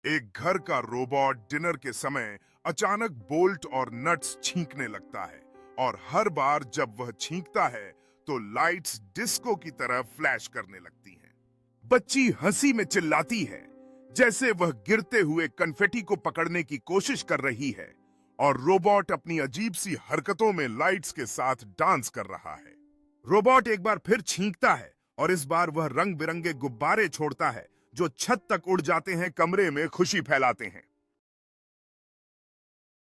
एक घर का रोबोट डिनर के समय अचानक बोल्ट और नट्स छींकने लगता है और हर बार जब वह छींकता है तो लाइट्स डिस्को की तरह फ्लैश करने लगती हैं। बच्ची हंसी में चिल्लाती है जैसे वह गिरते हुए कन्फेटी को पकड़ने की कोशिश कर रही है और रोबोट अपनी अजीब सी हरकतों में लाइट्स के साथ डांस कर रहा है। रोबोट एक बार फिर छींकता है और इस बार वह रंग बिरंगे गुब्बारे छोड़ता है जो छत तक उड़ जाते हैं, कमरे में खुशी फैलाते हैं।